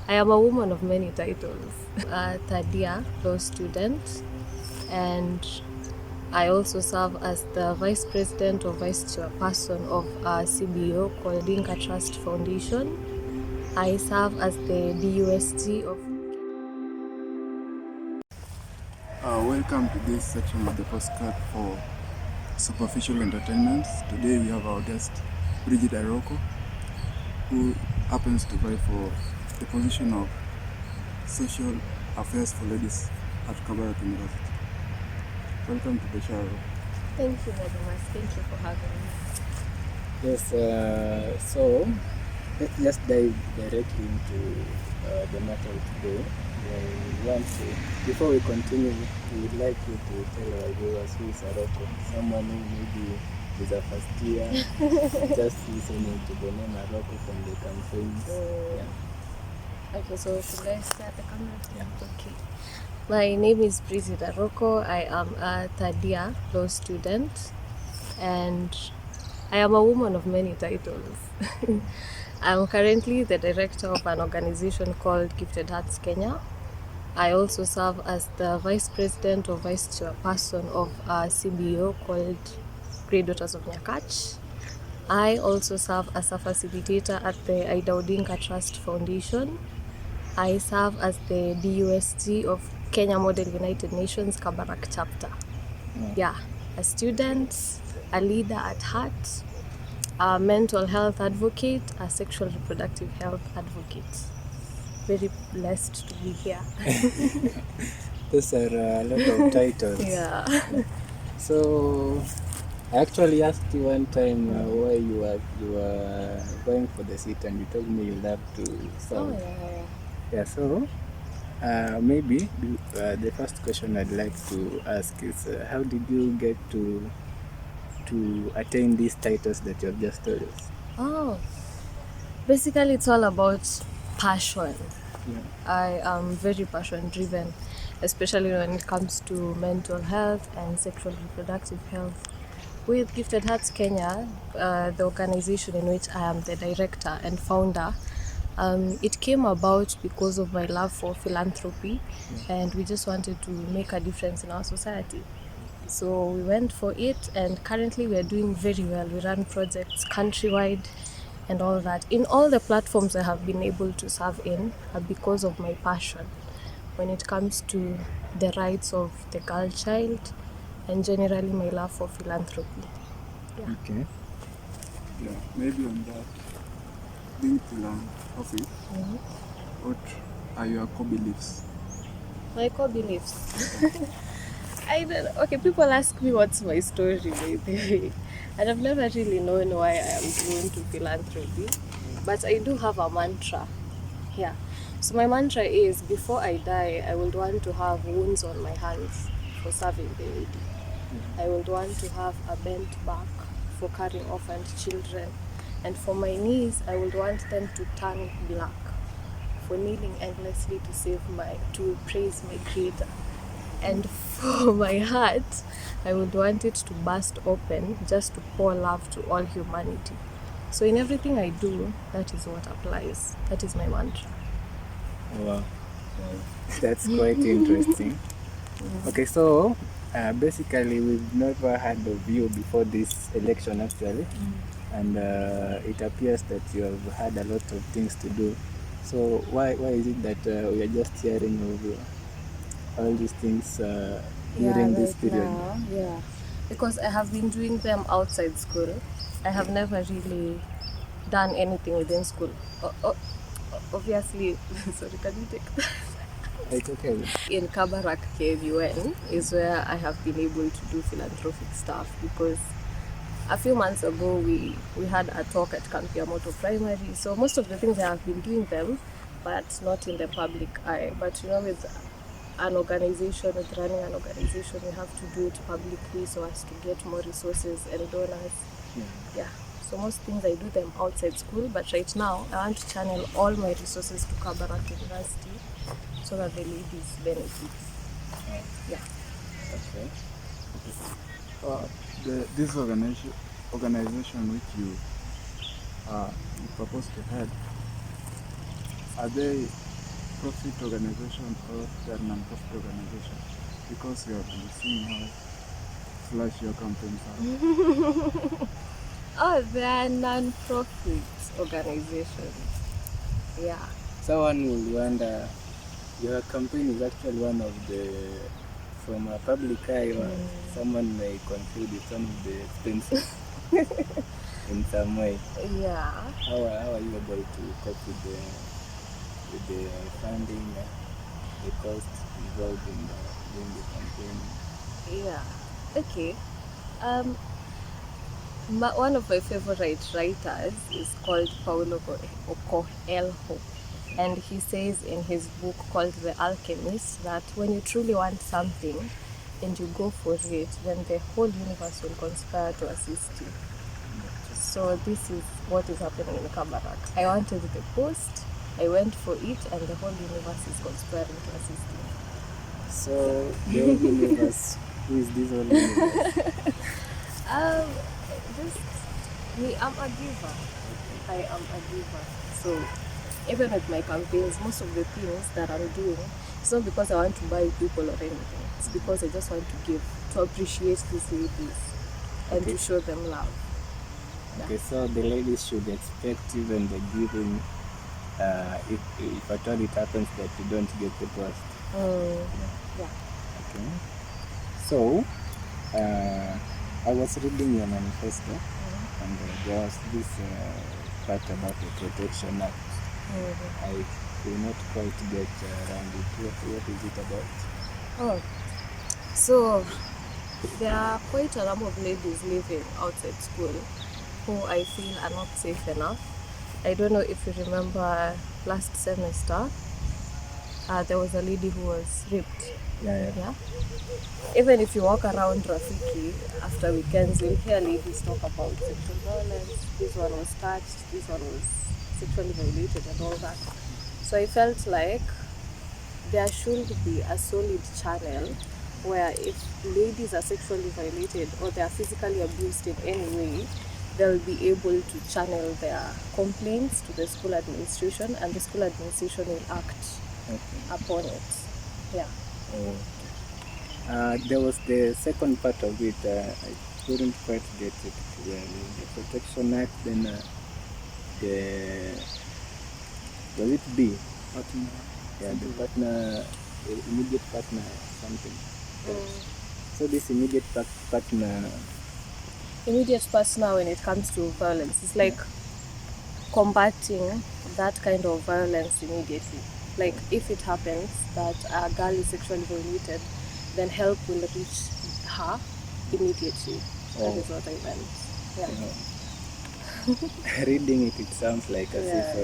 I am a woman of many titles. A third year law student, and I also serve as the vice president or vice chairperson of a CBO called Dinka Trust Foundation. I serve as the DUSG of. Welcome to this section of the postcard for superficial entertainment. Today we have our guest, Bridget Aroko, who happens to vie for the position of social affairs for ladies at Kabarak University. Welcome to the show. Thank you very much. Thank you for having me. Yes, so let's just dive directly into the matter of today. We want to, before we continue, we would like you to tell our viewers who is Aroko, someone who maybe is a first year, just listening to the name Aroko from the campaigns. Okay, so should I start the camera? Yeah. Okay. My name is Bridget Aroko. I am a third year law student, and I am a woman of many titles. I'm currently the director of an organization called Gifted Hearts Kenya. I also serve as the vice president or vice chairperson of a CBO called Great Daughters of Nyakach. I also serve as a facilitator at the Ida Odinga Trust Foundation. I serve as the DUSG of Kenya Model United Nations Kabarak chapter. Yeah, a student, a leader at heart, a mental health advocate, a sexual reproductive health advocate. Very blessed to be here. Those are a lot of titles. Yeah. So I actually asked you one time why you were going for the seat, and you told me you love to serve. Yeah, so maybe the first question I'd like to ask is how did you get to attain these titles that you have just told us? Basically it's all about passion. Yeah. I am very passion driven, especially when it comes to mental health and sexual reproductive health. With Gifted Hearts Kenya, the organization in which I am the director and founder, it came about because of my love for philanthropy, and we just wanted to make a difference in our society. So we went for it, and currently we are doing very well. We run projects countrywide and all that. In all the platforms I have been able to serve in are because of my passion when it comes to the rights of the girl child and generally my love for philanthropy. Yeah. Okay. Yeah, maybe on that, being philanthropy, what are your core beliefs? My core beliefs. I don't. Okay, people ask me what's my story, by the way, and I've never really known why I am drawn to philanthropy, but I do have a mantra. Yeah. So my mantra is, before I die, I would want to have wounds on my hands for serving the needy. I would want to have a bent back for carrying orphaned children, and for my knees, I would want them to turn black for kneeling endlessly to praise my Creator. And for my heart, I would want it to burst open just to pour love to all humanity. So in everything I do, that is what applies. That is my mantra. Wow. That's quite interesting. Okay, so basically we've never heard of you before this election actually, and it appears that you have had a lot of things to do. So why is it that we are just hearing of all these things during this period? Yeah, because I have been doing them outside school. I have never really done anything within school. Obviously, sorry, can you take that? It's okay. In Kabarak KVUN is where I have been able to do philanthropic stuff, because a few months ago we had a talk at Kampiamoto Primary. So most of the things I have been doing them, but not in the public eye. But you know, with running an organization, you have to do it publicly so as to get more resources and donors. Yeah. So most things I do them outside school, but right now I want to channel all my resources to Kabarak University so that the ladies benefit. Yeah. Okay. This organization which you propose to head, are they profit organization or they're non-profit organization? Because we have been seeing how flash your campaigns are. Oh, they are non-profit organizations. Yeah. Someone will wonder, your campaign is actually one of the, from a public eye, or someone may conclude it's one of the expensive in some way. Yeah. How are you able to cope with the funding, the costs involved in doing the campaign? Yeah. Okay. Um, one of my favorite writers is called Paulo Coelho, and he says in his book called The Alchemist that when you truly want something and you go for it, then the whole universe will conspire to assist you. So this is what is happening in Kabarak. I wanted the post, I went for it, and the whole universe is conspiring to assist me. So the whole universe, who is this whole universe? Just me, I'm a giver. I am a giver. So even with my campaigns, most of the things that I'm doing, it's not because I want to buy people or anything. It's because I just want to give, to appreciate these ladies and to show them love. Okay, so the ladies should expect even the giving, if at all it happens that you don't get the post. Yeah. Okay. So, I was reading your manifesto, and there was this part about the Protection Act. I will not quite get around it. What is it about? Oh, so there are quite a number of ladies living outside school who I feel are not safe enough. I don't know if you remember last semester, there was a lady who was raped. Yeah. Even if you walk around Rafiki after weekends, you'll hear ladies talk about sexual violence. This one was touched, this one was sexually violated and all that. So I felt like there should be a solid channel where if ladies are sexually violated or they are physically abused in any way, they'll be able to channel their complaints to the school administration, and the school administration will act upon it. Yeah. There was the second part of it. I couldn't quite get it clearly. The Protection Act, then was it B? Partner. Yeah, the partner, immediate partner, something. So this immediate partner. Immediate partner when it comes to violence, it's like combating that kind of violence immediately. Like if it happens that a girl is sexually violated, then help will reach her immediately. That is what I meant. Yeah. Reading it, it sounds like as if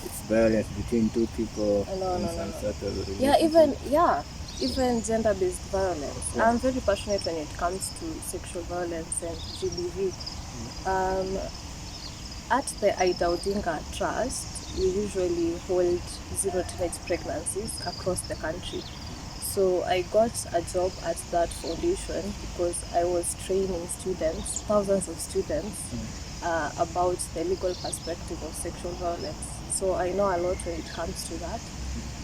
it's violence between two people in some sort of relationship. Even gender-based violence. Yeah. I'm very passionate when it comes to sexual violence and GBV. At the Ida Odinga Trust, we usually hold zero teenage pregnancies across the country. So I got a job at that foundation because I was training students, thousands of students, about the legal perspective of sexual violence. So I know a lot when it comes to that,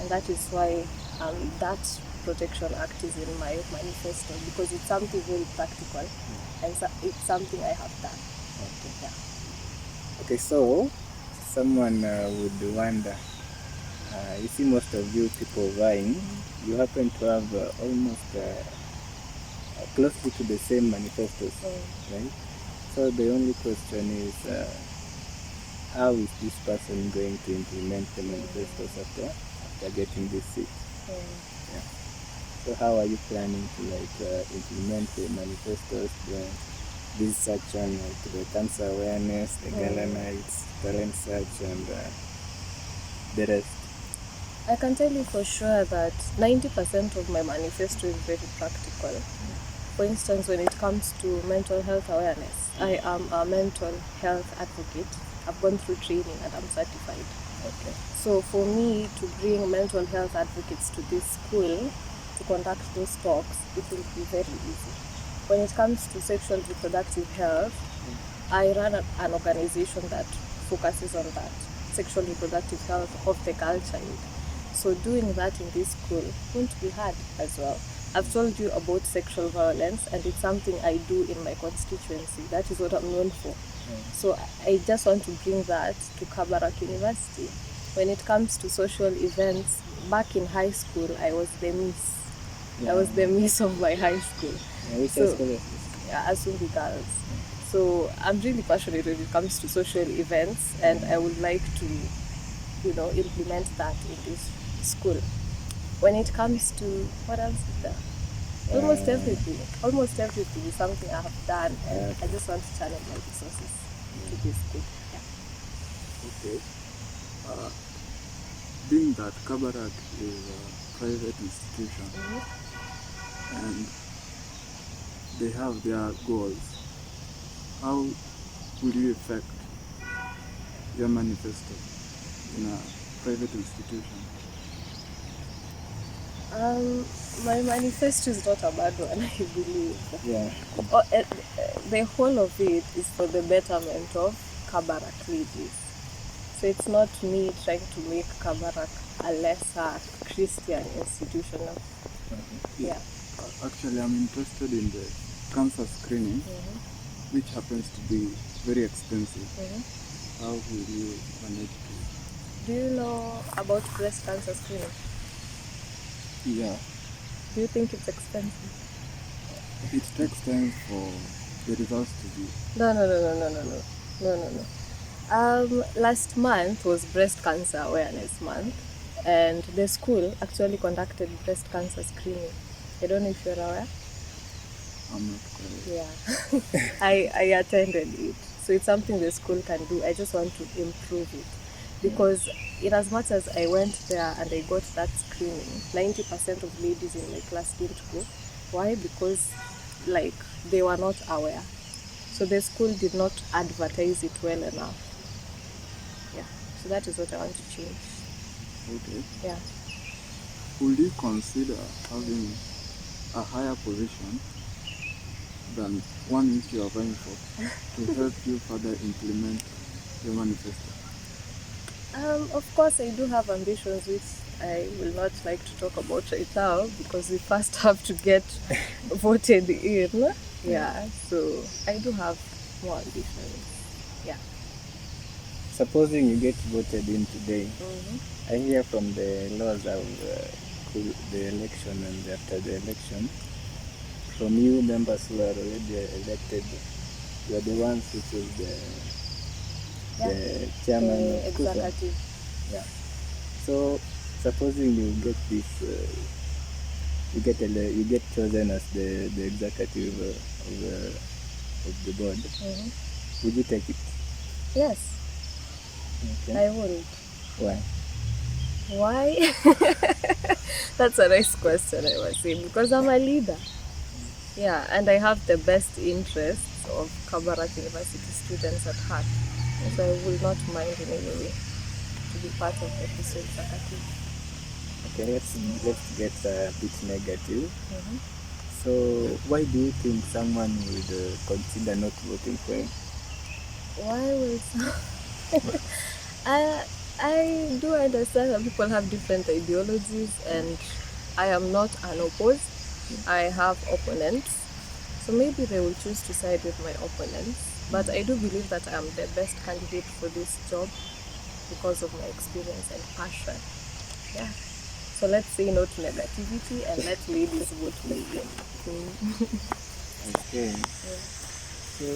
and that is why that Protection Act is in my manifesto, because it's something very practical, and it's something I have done. Okay. Yeah. Okay, so someone would wonder, you see most of you people vying, you happen to have almost closely to the same manifestos, right? So the only question is, how is this person going to implement the manifestos after getting this seat? Yeah. So how are you planning to implement the manifestos, this section, like the cancer awareness, the gala nights, talent search, and the rest? I can tell you for sure that 90% of my manifesto is very practical. For instance, when it comes to mental health awareness, I am a mental health advocate. I've gone through training and I'm certified. Okay. So for me to bring mental health advocates to this school to conduct those talks, it will be very easy. When it comes to sexual reproductive health, I run an organization that focuses on that, sexual reproductive health of the girl child. So doing that in this school won't be hard as well. I've told you about sexual violence, and it's something I do in my constituency. That is what I'm known for. So I just want to bring that to Kabarak University. When it comes to social events, back in high school, I was the miss. I was the miss of my high school. Which So- high school is this? Asumbi Girls. So I'm really passionate when it comes to social events, and I would like to, implement that in this school. When it comes to what else is there? Almost everything. Almost everything is something I have done, and I just want to channel my resources to this school. Yeah. Okay. Being that Kabarak is a private institution and they have their goals, how will you affect your manifesto in a private institution? My manifesto is not a bad one, I believe. Yeah. The whole of it is for the betterment of Kabarak Regis. So it's not me trying to make Kabarak a lesser Christian institution. Yeah. Actually, I'm interested in the cancer screening, which happens to be very expensive. How will you manage to? Do you know about breast cancer screening? Yeah, Do you think it's expensive? it takes time for the results to be. No. Last month was Breast Cancer Awareness Month, and the school actually conducted breast cancer screening. I don't know if you're aware. I'm not correct. Yeah, I attended it. So it's something the school can do. I just want to improve it. Because in as much as I went there and I got that screening, 90% of ladies in my class didn't go. Why? Because they were not aware. So the school did not advertise it well enough. Yeah. So that is what I want to change. Okay. Yeah. Would you consider having a higher position than one which you are vying for to help you further implement your manifesto? Of course, I do have ambitions which I will not like to talk about right now because we first have to get voted in. Yeah, so I do have more ambitions. Yeah. Supposing you get voted in today, I hear from the laws of the election and after the election, from you members who are already elected, you are the ones who choose the chairman The of KUSA. executive. Yeah. So supposing you get this, you get chosen as the executive of the board. Would you take it? Yes, Okay. I would. Why? Why? That's a nice question, I must say, because I'm a leader. Yeah, and I have the best interests of Kabarak University students at heart. So I will not mind in any way to be part of the KUSA executive. Okay, let's get a bit negative. So why do you think someone would consider not voting for him? Why will I do understand that people have different ideologies, and I am not unopposed. I have opponents, so maybe they will choose to side with my opponents. But I do believe that I am the best candidate for this job because of my experience and passion. Yeah. So let's say no to negativity and let ladies vote me in. Okay. So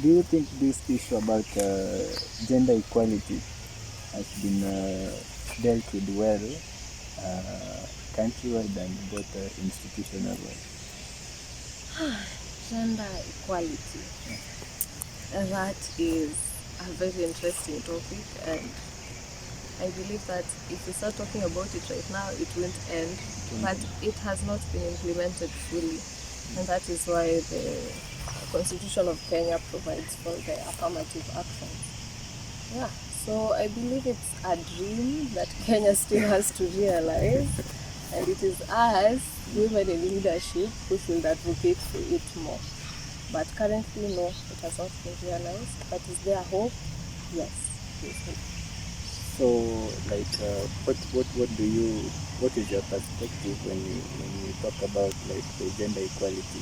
do you think this issue about gender equality has been dealt with well countrywide and both institutional wide? Gender equality. That is a very interesting topic, and I believe that if we start talking about it right now, it won't end. But it has not been implemented fully, and that is why the Constitution of Kenya provides for the affirmative action. Yeah, so I believe it's a dream that Kenya still has to realize, and it is us, women in leadership, who should advocate for it more. But currently, no, it has not been realized. But is there hope? Yes, there is hope. So, like, what is your perspective when you talk about like the gender equality?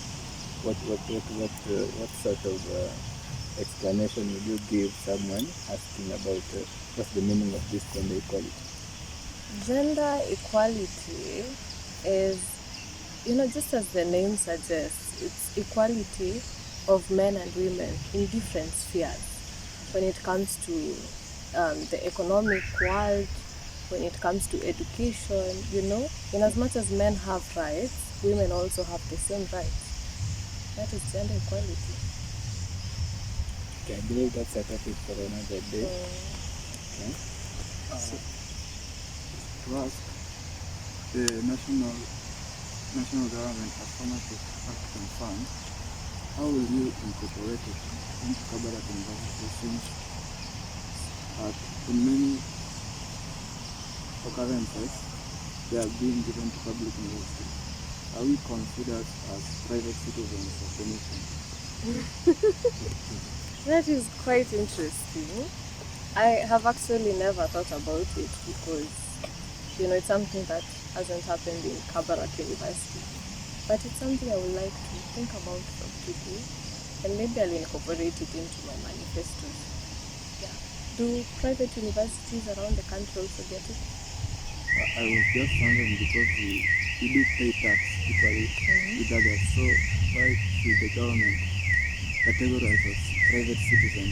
What sort of explanation would you give someone asking about what's the meaning of this gender equality? Gender equality is, just as the name suggests, it's equality of men and women in different spheres. When it comes to the economic world, when it comes to education, in as much as men have rights, women also have the same rights. That is gender equality. Okay, I believe that's a topic for another day. Okay. So, to ask, the national government affirmative action fund, how will you incorporate it into Kabarak University since in many occurrences they are being given to public universities? Are we considered as private citizens of the nation? That is quite interesting. I have actually never thought about it because, it's something that hasn't happened in Kabarak University. But it's something I would like to think about from today, and maybe I'll incorporate it into my manifestos. Yeah. Do private universities around the country also get it? I was just wondering because we do pay tax equally with others, so why should the government categorize us private citizens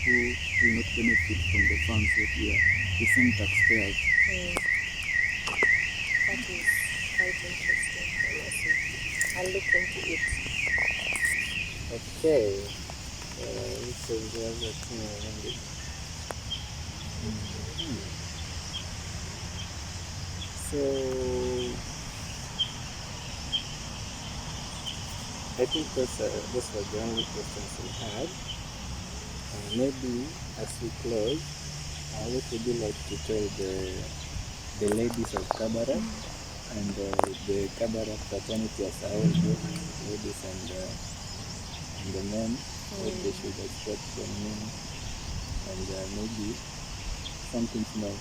who will not benefit from the funds that we are the same taxpayers? That is quite interesting, honestly. I'll look into it. Okay. Which is the other thing I wanted? So, I think those were the only questions we had. Maybe as we close, what would you like to tell the ladies of Kabarak and the Kabarak fraternity as a whole, both ladies and the men, what they should expect from you, and maybe something small?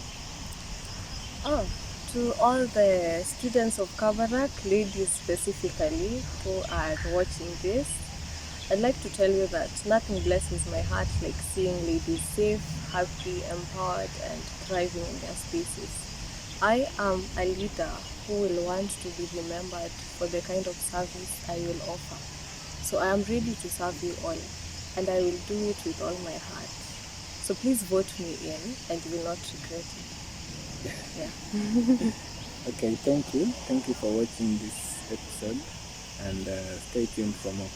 Oh, to all the students of Kabarak, ladies specifically who are watching this, I'd like to tell you that nothing blesses my heart like seeing ladies safe, happy, empowered, and thriving in their spaces. I am a leader who will want to be remembered for the kind of service I will offer. So I am ready to serve you all, and I will do it with all my heart. So please vote me in, and you will not regret it. Yeah. Okay, thank you. Thank you for watching this episode, and stay tuned for more.